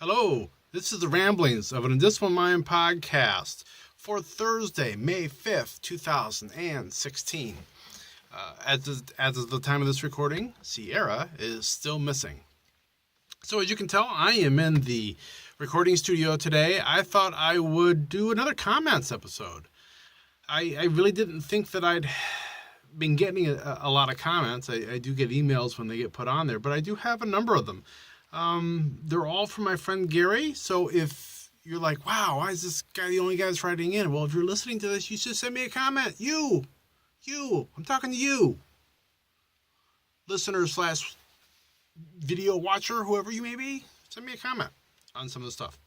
Hello, this is the Ramblings of an Indisciplined Mind podcast for Thursday, May 5th, 2016. As of the time of this recording, Sierra is still missing. So as you can tell, I am in the recording studio today. I thought I would do another comments episode. I really didn't think that I'd been getting a lot of comments. I do get emails when they get put on there, but I do have a number of them. They're all from my friend Gary. So if you're like, wow, why is this guy the only guy that's writing in? Well, if you're listening to this, you should send me a comment. You, I'm talking to you. Listener slash video watcher, whoever you may be, send me a comment on some of the stuff.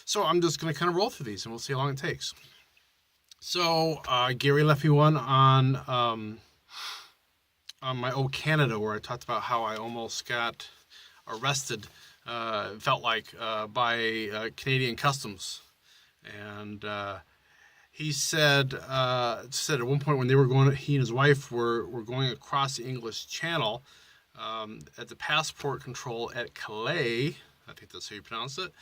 So I'm just going to kind of roll through these and we'll see how long it takes. So, Gary left me one on my old Canada where I talked about how I almost got arrested, felt like, by Canadian Customs. And he said at one point when they were going, he and his wife were going across the English Channel at the passport control at Calais, I think that's how you pronounce it.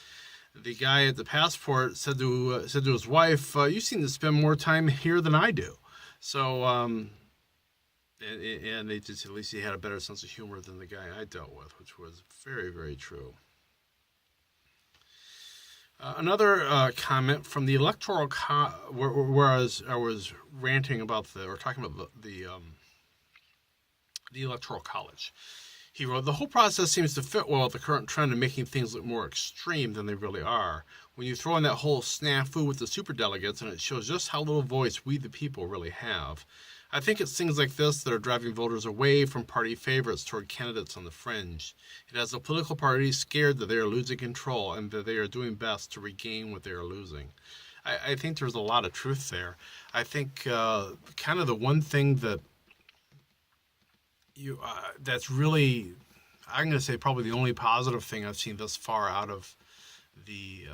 The guy at the passport said to his wife, "You seem to spend more time here than I do." So, and they just, at least he had a better sense of humor than the guy I dealt with, which was very, very true. Another comment from the electoral, where I was ranting about talking about the electoral college. He wrote, "The whole process seems to fit well with the current trend of making things look more extreme than they really are. When you throw in that whole snafu with the superdelegates, and it shows just how little voice we the people really have. I think it's things like this that are driving voters away from party favorites toward candidates on the fringe. It has the political parties scared that they are losing control and that they are doing best to regain what they are losing." I think there's a lot of truth there. I think kind of the one thing that that's really, I'm going to say probably the only positive thing I've seen thus far out of the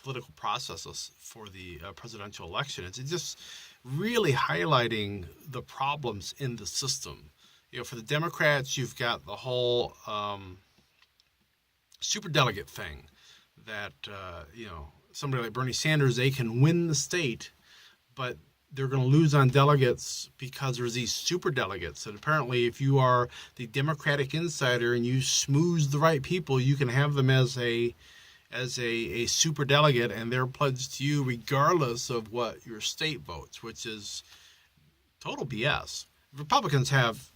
political processes for the presidential election. It's just really highlighting the problems in the system. For the Democrats, you've got the whole superdelegate thing that, somebody like Bernie Sanders, they can win the state, but they're going to lose on delegates because there's these super delegates. And apparently if you are the Democratic insider and you smooze the right people, you can have them as a super delegate and they're pledged to you regardless of what your state votes, which is total BS. Republicans have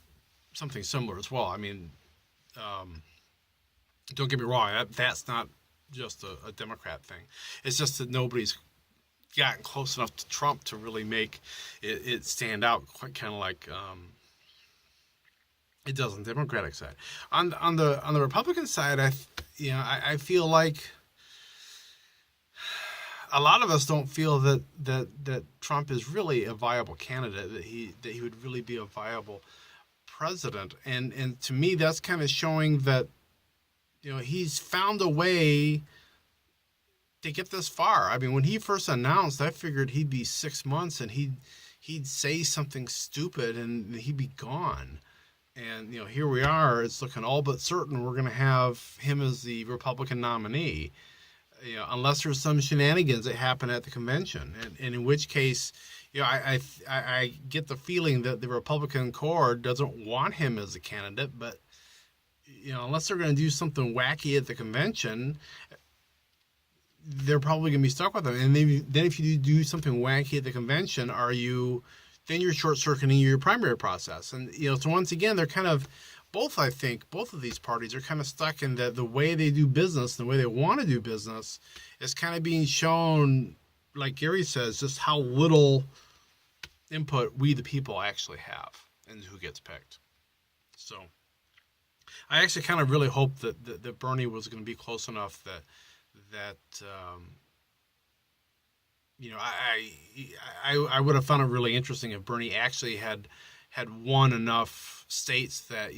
something similar as well. I mean, don't get me wrong, that's not just a Democrat thing. It's just that nobody's gotten close enough to Trump to really make it stand out, quite kind of like it does on the Democratic side. On the Republican side, I feel like a lot of us don't feel that Trump is really a viable candidate, that he would really be a viable president, and to me that's kind of showing that he's found a way to get this far. I mean, when he first announced, I figured he'd be 6 months and he'd say something stupid and he'd be gone. And here we are. It's looking all but certain we're going to have him as the Republican nominee, unless there's some shenanigans that happen at the convention. And in which case, I get the feeling that the Republican core doesn't want him as a candidate. But unless they're going to do something wacky at the convention, they're probably going to be stuck with them. And then if you do something wacky at the convention, then you're short-circuiting your primary process. And, so once again, they're kind of, both of these parties are kind of stuck in that the way they do business, the way they want to do business is kind of being shown, like Gary says, just how little input we the people actually have and who gets picked. So I actually kind of really hope that Bernie was going to be close enough that I would have found it really interesting if Bernie actually had won enough states that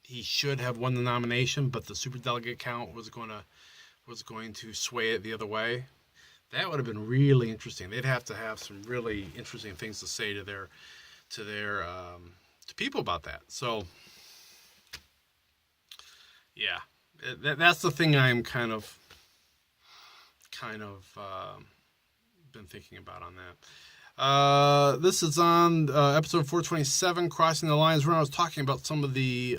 he should have won the nomination, but the superdelegate count was going to sway it the other way. That would have been really interesting. They'd have to have some really interesting things to say to people about that. So yeah, That's the thing I'm kind of been thinking about on that. This is on episode 427, Crossing the Lines, where I was talking about some of the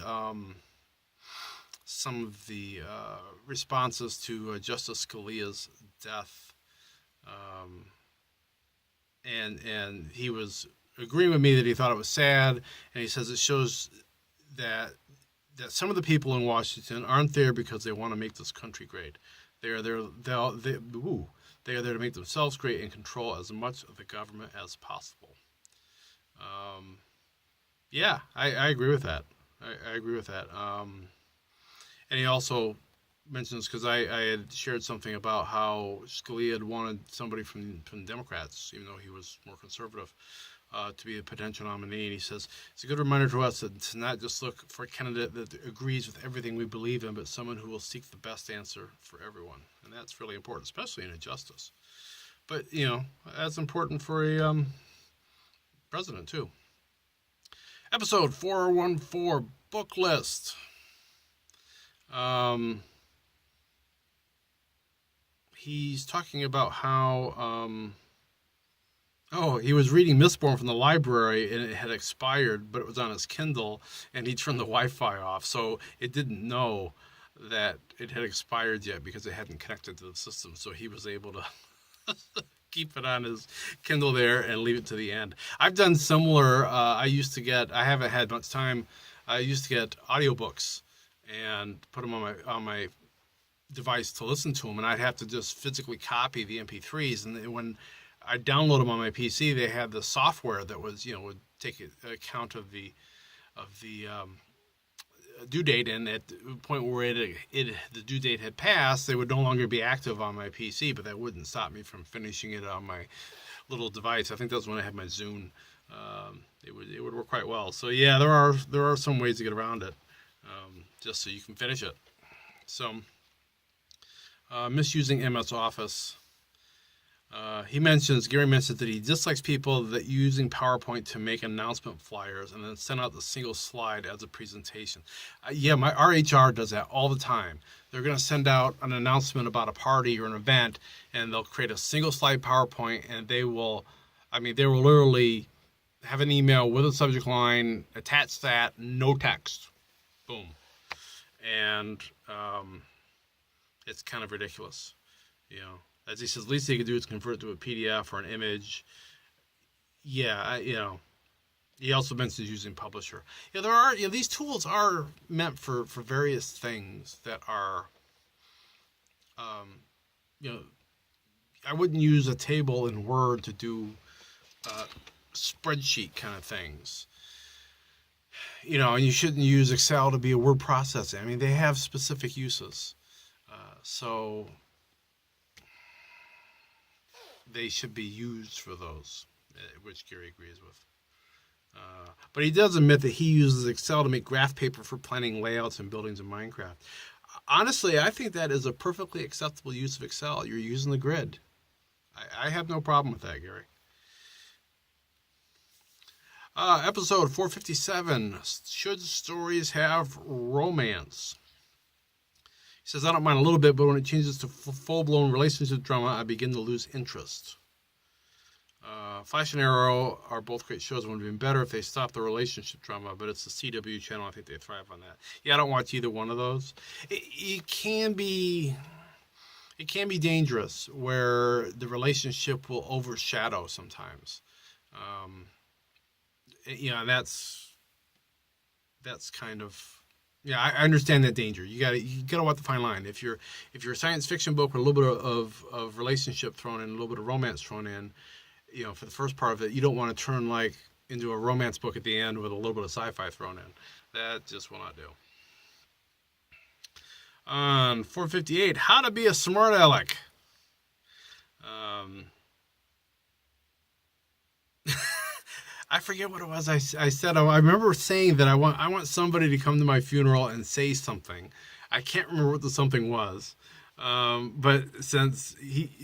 responses to Justice Scalia's death, and he was agreeing with me that he thought it was sad, and he says it shows that some of the people in Washington aren't there because they want to make this country great. They are there. They are there to make themselves great and control as much of the government as possible. Yeah, I agree with that. I agree with that. And he also mentions, because I had shared something about how Scalia had wanted somebody from Democrats, even though he was more conservative, to be a potential nominee. And he says, it's a good reminder to us that to not just look for a candidate that agrees with everything we believe in, but someone who will seek the best answer for everyone. And that's really important, especially in a justice. But, that's important for a president, too. Episode 414, book list. He's talking about how he was reading Mistborn from the library and it had expired, but it was on his Kindle, and he turned the Wi-Fi off, so it didn't know that it had expired yet because it hadn't connected to the system. So he was able to keep it on his Kindle there and leave it to the end. I've done similar. I haven't had much time. I used to get audiobooks and put them on my device to listen to them, and I'd have to just physically copy the MP3s. And when I download them on my PC, they had the software that was, would take account of the due date, and at the point where the due date had passed, they would no longer be active on my PC, but that wouldn't stop me from finishing it on my little device. I think that was when I had my Zune. It would work quite well. So yeah, there are some ways to get around it, just so you can finish it. So misusing MS Office. Gary mentions that he dislikes people that using PowerPoint to make announcement flyers and then send out the single slide as a presentation. Our HR does that all the time. They're going to send out an announcement about a party or an event, and they'll create a single slide PowerPoint, and they will literally have an email with a subject line, attach that, no text. Boom. And it's kind of ridiculous, As he says, the least they could do is convert it to a PDF or an image. Yeah, He also mentions using Publisher. There are these tools are meant for various things that are, I wouldn't use a table in Word to do spreadsheet kind of things. And you shouldn't use Excel to be a word processing. I mean, they have specific uses. So they should be used for those, which Gary agrees with. But he does admit that he uses Excel to make graph paper for planning layouts and buildings in Minecraft. Honestly, I think that is a perfectly acceptable use of Excel. You're using the grid. I have no problem with that, Gary. Episode 457, should stories have romance? He says, I don't mind a little bit, but when it changes to full-blown relationship drama, I begin to lose interest. Flash and Arrow are both great shows. It would have been better if they stopped the relationship drama, but it's the CW channel. I think they thrive on that. Yeah, I don't watch either one of those. It can be dangerous where the relationship will overshadow sometimes. That's kind of, I understand that danger. You gotta walk the fine line. If you're a science fiction book with a little bit of relationship thrown in, a little bit of romance thrown in, for the first part of it, you don't want to turn into a romance book at the end with a little bit of sci-fi thrown in. That just will not do. On 458, how to be a smart aleck. I forget what it was I said. I remember saying that I want somebody to come to my funeral and say something. I can't remember what the something was. But since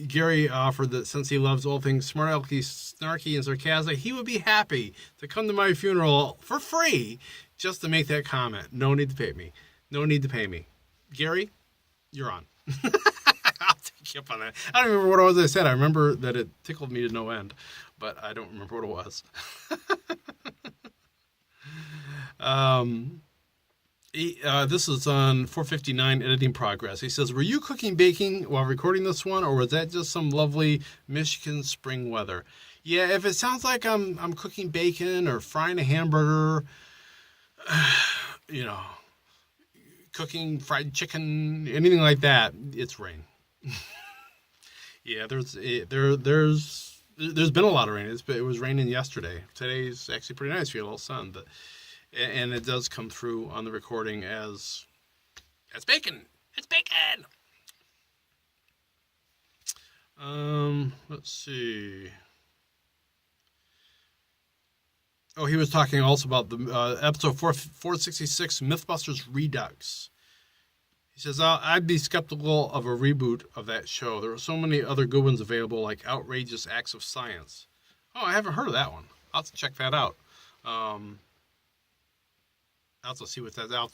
Gary offered that since he loves all things smart alecky, snarky, and sarcastic, he would be happy to come to my funeral for free just to make that comment. No need to pay me. No need to pay me. Gary, you're on. I'll take you up on that. I don't remember what it was I said. I remember that it tickled me to no end, but I don't remember what it was. This is on 459 editing progress. He says, were you cooking baking while recording this one, or was that just some lovely Michigan spring weather? Yeah, if it sounds like I'm cooking bacon or frying a hamburger, you know, cooking fried chicken, anything like that, it's rain. Yeah, there's been a lot of rain. It was raining yesterday. Today's actually pretty nice. We had a little sun, but and it does come through on the recording as it's bacon. It's bacon. Let's see. Oh, he was talking also about the episode 466, Mythbusters Redux. He says, I'd be skeptical of a reboot of that show. There are so many other good ones available, like Outrageous Acts of Science. Oh, I haven't heard of that one. I'll have to check that out. I'll have to see what that's out.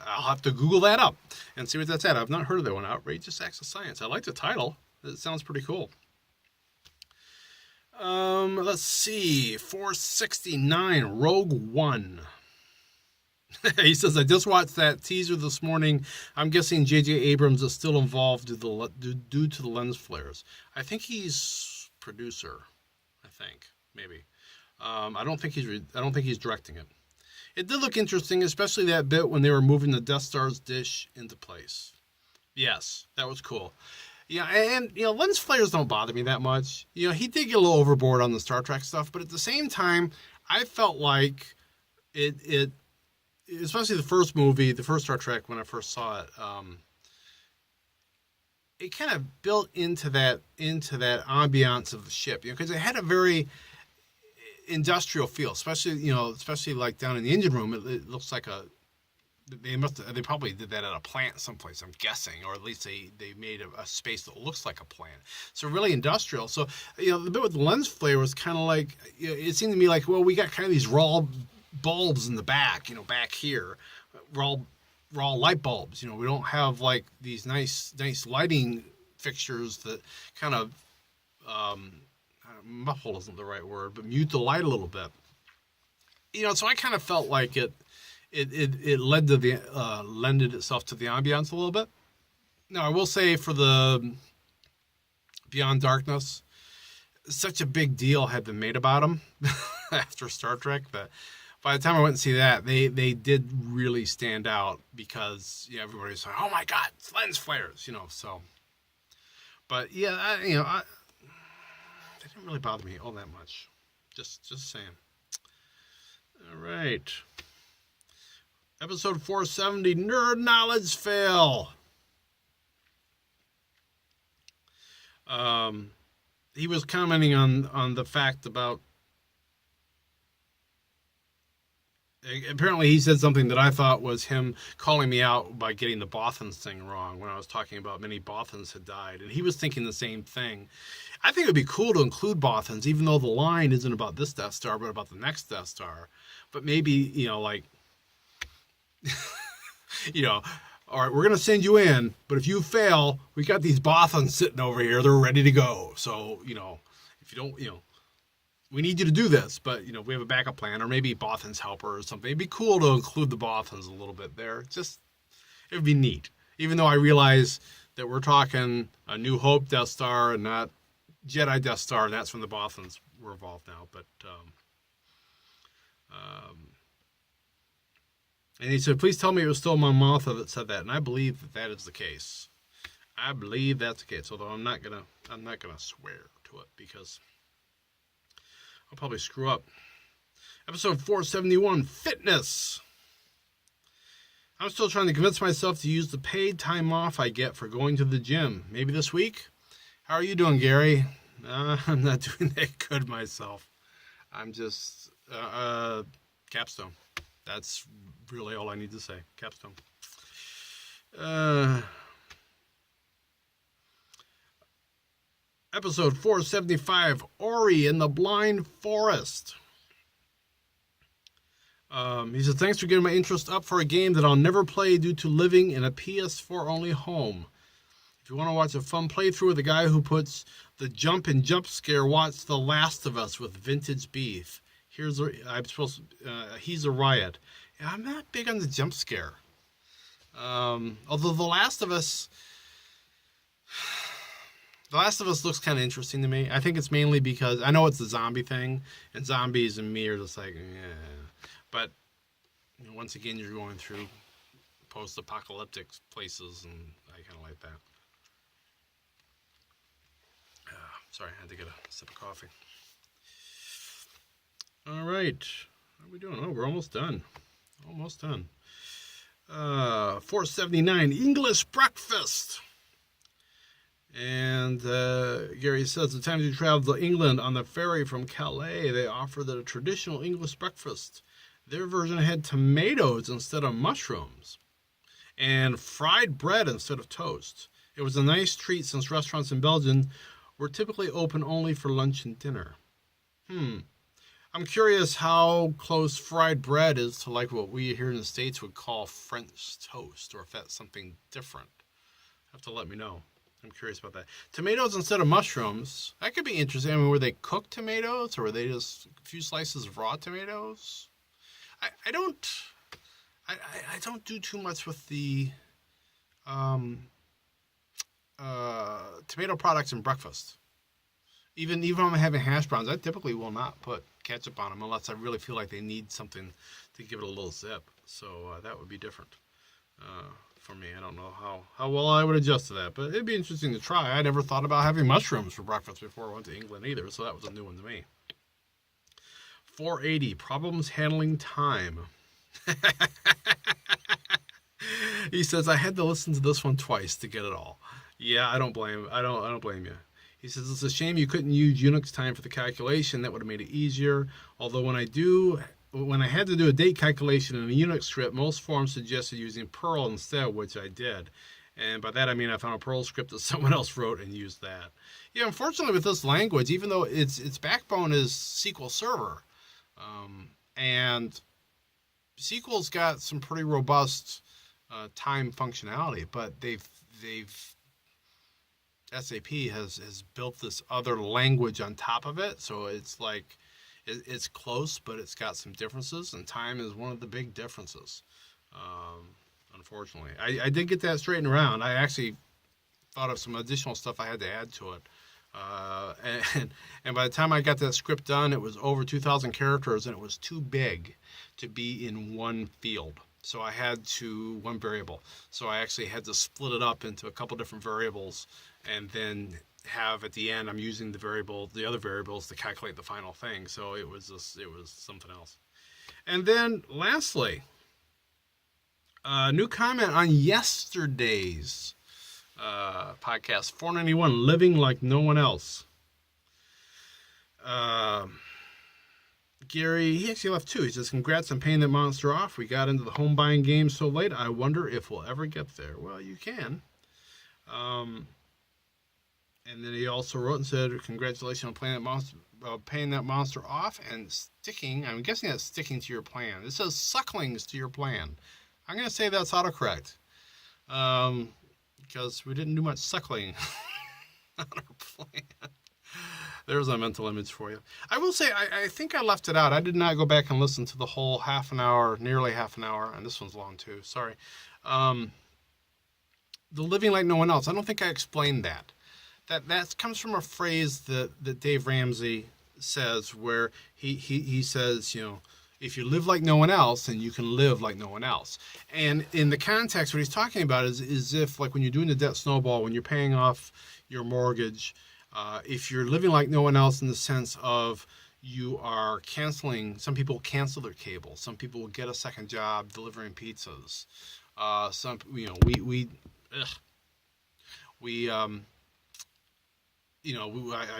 I'll have to Google that up and see what that's at. I've not heard of that one, Outrageous Acts of Science. I like the title. It sounds pretty cool. Let's see. 469, Rogue One. He says, I just watched that teaser this morning. I'm guessing J.J. Abrams is still involved due to the lens flares. I think he's producer. I think maybe. I don't think he's directing it. It did look interesting, especially that bit when they were moving the Death Star's dish into place. Yes, that was cool. Yeah, and lens flares don't bother me that much. He did get a little overboard on the Star Trek stuff, but at the same time, I felt like it especially the first movie, the first Star Trek, when I first saw it, it kind of built into that ambiance of the ship, because it had a very industrial feel, especially like down in the engine room. It looks like they probably did that at a plant someplace, I'm guessing, or at least they made a space that looks like a plant. So really industrial. So the bit with the lens flare was kind of like, it seemed to me like, well, we got kind of these raw bulbs in the back, back here, raw light bulbs. We don't have like these nice lighting fixtures that kind of muffle isn't the right word, but mute the light a little bit. So I kind of felt like it lended itself to the ambiance a little bit. Now I will say, for the Beyond Darkness, such a big deal had been made about them after Star Trek that by the time I went and see that, they did really stand out, because everybody was like, oh my God, it's lens flares, so. But yeah, they didn't really bother me all that much. Just saying. All right. Episode 470, Nerd Knowledge Fail. He was commenting on the fact about, apparently he said something that I thought was him calling me out by getting the Bothans thing wrong when I was talking about many Bothans had died. And he was thinking the same thing. I think it would be cool to include Bothans, even though the line isn't about this Death Star, but about the next Death Star. But maybe, like, all right, we're going to send you in, but if you fail, we got these Bothans sitting over here. They're ready to go. So, if you don't, we need you to do this, but, we have a backup plan, or maybe Bothan's helper or something. It'd be cool to include the Bothans a little bit there. It would be neat. Even though I realize that we're talking a New Hope Death Star and not Jedi Death Star, and that's when the Bothans were involved now. But, and he said, please tell me it was still Mon Mothma that said that. And I believe that is the case. I believe that's the case. Although I'm not gonna swear to it, because I'll probably screw up. Episode 471, Fitness. I'm still trying to convince myself to use the paid time off I get for going to the gym. Maybe this week? How are you doing, Gary? I'm not doing that good myself. I'm just, capstone. That's really all I need to say. Capstone. Episode 475, Ori in the Blind Forest. He said, thanks for getting my interest up for a game that I'll never play due to living in a PS4 only home. If you want to watch a fun playthrough with the guy who puts the jump and jump scare, watch The Last of Us with vintage beef. He's a riot. Yeah, I'm not big on the jump scare. Although The Last of Us looks kind of interesting to me. I think it's mainly because I know it's the zombie thing, and zombies and me are just like, yeah. But once again, you're going through post-apocalyptic places, and I kind of like that. Sorry, I had to get a sip of coffee. All right. How are we doing? Oh, we're almost done. Almost done. 479, English breakfast. And Gary says, the time you travel to England on the ferry from Calais, they offer the traditional English breakfast. Their version had tomatoes instead of mushrooms and fried bread instead of toast. It was a nice treat since restaurants in Belgium were typically open only for lunch and dinner. I'm curious how close fried bread is to like what we here in the States would call French toast, or if that's something different. Have to let me know. I'm curious about that. Tomatoes instead of mushrooms. That could be interesting. I mean, were they cooked tomatoes, or were they just a few slices of raw tomatoes? I don't do too much with the tomato products in breakfast. Even when I'm having hash browns, I typically will not put ketchup on them unless I really feel like they need something to give it a little zip. So that would be different for me. I don't know how well I would adjust to that, but it'd be interesting to try. I never thought about having mushrooms for breakfast before I went to England either, so that was a new one to me. 480, problems handling time. He says, I had to listen to this one twice to get it all. Yeah, I don't blame you. He says, it's a shame you couldn't use Unix time for the calculation. That would have made it easier. Although when I had to do a date calculation in a Unix script, most forms suggested using Perl instead, which I did. And by that I mean I found a Perl script that someone else wrote and used that. Yeah, unfortunately with this language, even though its backbone is SQL Server, and SQL's got some pretty robust time functionality, but SAP has built this other language on top of it, so it's like it's close, but it's got some differences, and time is one of the big differences. Unfortunately, I did get that straightened around. I actually thought of some additional stuff I had to add to it, and by the time I got that script done, it was over 2,000 characters, and it was too big to be in one field. So I had to one variable. So I actually had to split it up into a couple different variables, and then have at the end I'm using the other variables to calculate the final thing. So it was something else. And then lastly, new comment on yesterday's podcast, 491, Living Like No One Else. Gary, he actually left 2. He says, congrats on paying that monster off. We got into the home buying game so late, I wonder if we'll ever get there. Well, you can. And then he also wrote and said, congratulations on paying that monster off and sticking. I'm guessing that's sticking to your plan. It says sucklings to your plan. I'm going to say that's autocorrect. Because we didn't do much suckling on our plan. There's a mental image for you. I will say, I think I left it out. I did not go back and listen to the whole nearly half an hour, and this one's long too, sorry. The living like no one else. I don't think I explained that. That comes from a phrase that Dave Ramsey says, where he says, if you live like no one else, then you can live like no one else. And in the context, what he's talking about is if, like when you're doing the debt snowball, when you're paying off your mortgage, if you're living like no one else in the sense of you are canceling, some people cancel their cable, some people will get a second job delivering pizzas. I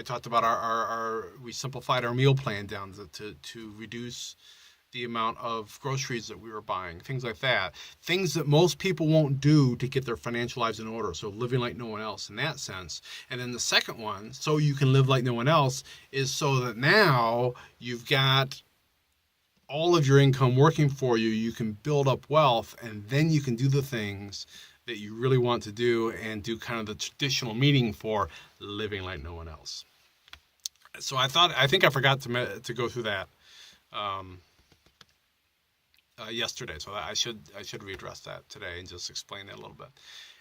talked about we simplified our meal plan down to reduce the amount of groceries that we were buying, things like that. Things that most people won't do to get their financial lives in order. So living like no one else in that sense. And then the second one, so you can live like no one else, is so that now you've got all of your income working for you, you can build up wealth, and then you can do the things that you really want to do and do kind of the traditional meaning for living like no one else. So I think I forgot to go through that um, yesterday. So I should readdress that today and just explain that a little bit.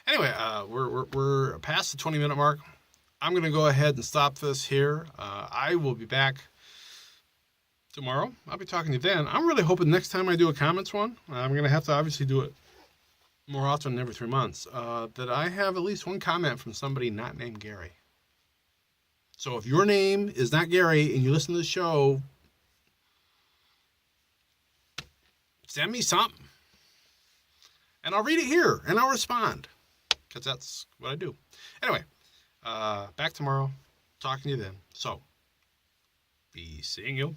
Anyway, we're past the 20-minute mark. I'm going to go ahead and stop this here. I will be back tomorrow. I'll be talking to you then. I'm really hoping next time I do a comments one, I'm going to have to obviously do it more often than every 3 months, that I have at least one comment from somebody not named Gary. So if your name is not Gary and you listen to the show, send me something. And I'll read it here and I'll respond, because that's what I do. Anyway, back tomorrow. Talking to you then. So, be seeing you.